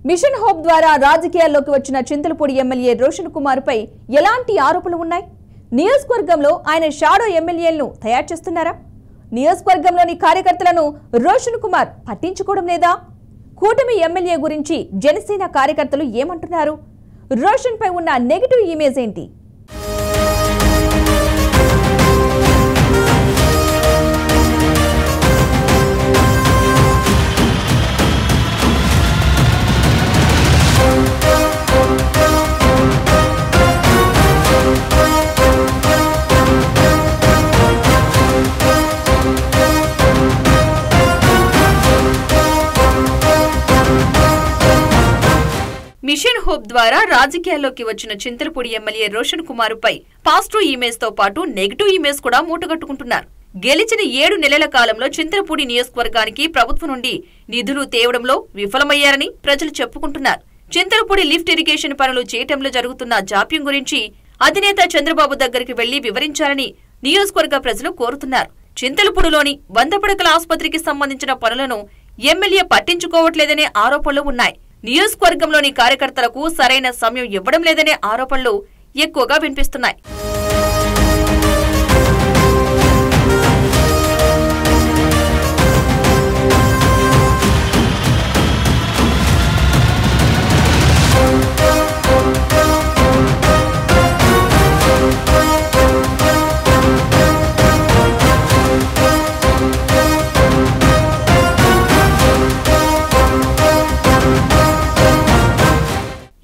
Machine hope ద్వారా రాజకీయాల్లోకి వచ్చిన చింతలపూడి ఎమ్మెల్యే రోషన్ కుమార్ పై ఎలాంటి ఆరోపణలు ఉన్నాయి? నియోజకవర్గంలో ఆయన షాడో ఎమ్మెల్యేలను తయారు చేస్తున్నారా? నియోజకవర్గంలోని కార్యకర్తలను రోషన్ కుమార్ పట్టించుకోవడం లేదా? కూటమి ఎమ్మెల్యే గురించి జనసేన కార్యకర్తలు ఏమంటున్నారు? రోషన్ పై ఉన్న నెగటివ్ ఇమేజ్ ఏంటి? మిషన్ హోప్ ద్వారా రాజకీయాల్లోకి వచ్చిన చింతలపూడి ఎమ్మెల్యే రోషన్ కుమార్ పై పాజిటివ్ ఇమేజ్ తో పాటు నెగటివ్ ఇమేజ్ కూడా మూటగట్టుకుంటున్నారు. గెలిచిన 7 నెలల కాలంలో చింతలపూడి నియోజకవర్గానికి ప్రభుత్వం నుండి నిధులు తేవడంలో విఫలమయ్యారని ప్రజలు చెప్పుకుంటున్నారు. చింతలపూడి లిఫ్ట్ ఇరిగేషన్ పనులు చేయటంలో జరుగుతున్న జాప్యం గురించి అధినేత చంద్రబాబు దగ్గరికి వెళ్లి వివరించాలని నియోజకవర్గ ప్రజలు కోరుతున్నారు. చింతలపూడిలోని 100 పడకల ఆసుపత్రికి సంబంధించిన పనులను ఎమ్మెల్యే పట్టించుకోవట్లేదనే ఆరోపణలు ఉన్నాయి. నియోజకవర్గంలోని కార్యకర్తలకు సరైన సమయం ఇవ్వడం లేదనే ఆరోపణలు ఎక్కువగా వినిపిస్తున్నాయి.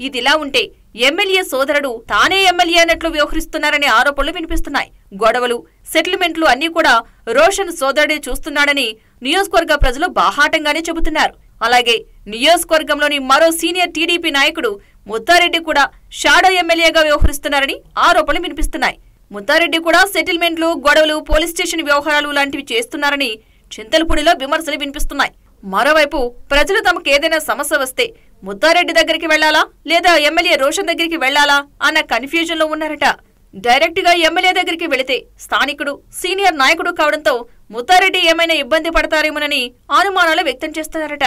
ఇదిలా ఉంటే ఎమ్మెల్యే సోదరుడు తానే ఎమ్మెల్యే అన్నట్లు వ్యవహరిస్తున్నారనే ఆరోపణలు వినిపిస్తున్నాయి. గొడవలు, సెటిల్మెంట్లు అన్నీ కూడా రోషన్ సోదరుడే చూస్తున్నాడని నియోజకవర్గ ప్రజలు బాహాటంగానే చెబుతున్నారు. అలాగే నియోజకవర్గంలోని మరో సీనియర్ టీడీపీ నాయకుడు ముత్తారెడ్డి కూడా షాడో ఎమ్మెల్యేగా వ్యవహరిస్తున్నారని ఆరోపణలు వినిపిస్తున్నాయి. ముత్తారెడ్డి కూడా సెటిల్మెంట్లు, గొడవలు, పోలీస్ స్టేషన్ వ్యవహారాలు లాంటివి చేస్తున్నారని చింతలపూడిలో విమర్శలు వినిపిస్తున్నాయి. మరోవైపు ప్రజలు తమకు ఏదైనా సమస్య వస్తే ముత్తారెడ్డి దగ్గరికి వెళ్లాలా లేదా ఎమ్మెల్యే రోషన్ దగ్గరికి వెళ్లాలా అన్న కన్ఫ్యూజన్ లో ఉన్నారట. డైరెక్ట్ గా ఎమ్మెల్యే దగ్గరికి వెళితే స్థానికుడు, సీనియర్ నాయకుడు కావడంతో ముత్తారెడ్డి ఏమైనా ఇబ్బంది పడతారేమోనని అనుమానాలు వ్యక్తం చేస్తున్నారట.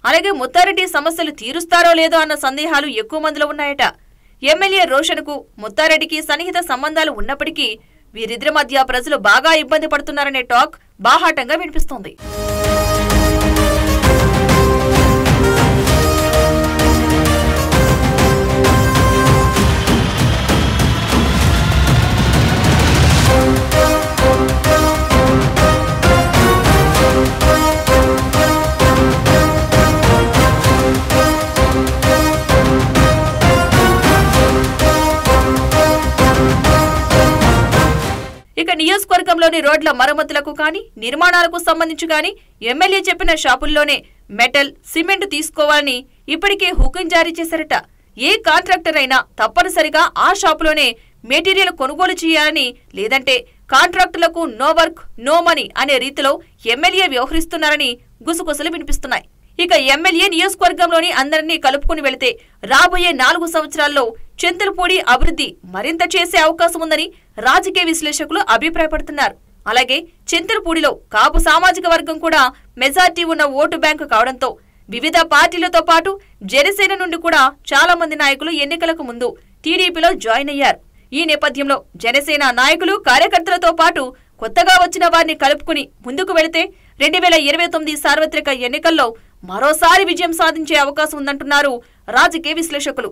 అలాగే ముత్తారెడ్డి సమస్యలు తీరుస్తారో లేదో అన్న సందేహాలు ఎక్కువ మందిలో ఉన్నాయట. ఎమ్మెల్యే రోషన్ కు ముత్తారెడ్డికి సన్నిహిత సంబంధాలు ఉన్నప్పటికీ వీరిద్దరి మధ్య ప్రజలు బాగా ఇబ్బంది పడుతున్నారనే టాక్ బాహాటంగా వినిపిస్తోంది. ఇక నియోజకవర్గంలోని రోడ్ల మరమ్మతులకు కానీ, నిర్మాణాలకు సంబంధించి కానీ ఎమ్మెల్యే చెప్పిన షాపుల్లోనే మెటల్, సిమెంట్ తీసుకోవాలని ఇప్పటికే హుకుం జారీ చేశారట. ఏ కాంట్రాక్టర్ అయినా తప్పనిసరిగా ఆ షాపులోనే మెటీరియల్ కొనుగోలు చేయాలని, లేదంటే కాంట్రాక్టులకు నో వర్క్ నో మనీ అనే రీతిలో ఎమ్మెల్యే వ్యవహరిస్తున్నారని గుసగుసలు వినిపిస్తున్నాయి. ఇక ఎమ్మెల్యే నియోజకవర్గంలోని అందరినీ కలుపుకుని వెళితే రాబోయే 4 సంవత్సరాల్లో చింతలపూడి అభివృద్ధి మరింత చేసే అవకాశం ఉందని రాజకీయ విశ్లేషకులు అభిప్రాయపడుతున్నారు. అలాగే చింతలపూడిలో కాపు సామాజిక వర్గం కూడా మెజార్టీ ఉన్న ఓటు బ్యాంకు కావడంతో వివిధ పార్టీలతో పాటు జనసేన నుండి కూడా చాలా మంది నాయకులు ఎన్నికలకు ముందు టీడీపీలో జాయిన్ అయ్యారు. ఈ నేపథ్యంలో జనసేన నాయకులు, కార్యకర్తలతో పాటు కొత్తగా వచ్చిన వారిని కలుపుకుని ముందుకు వెళితే 2029 సార్వత్రిక ఎన్నికల్లో మరోసారి విజయం సాధించే అవకాశం ఉందంటున్నారు రాజకీయ విశ్లేషకులు.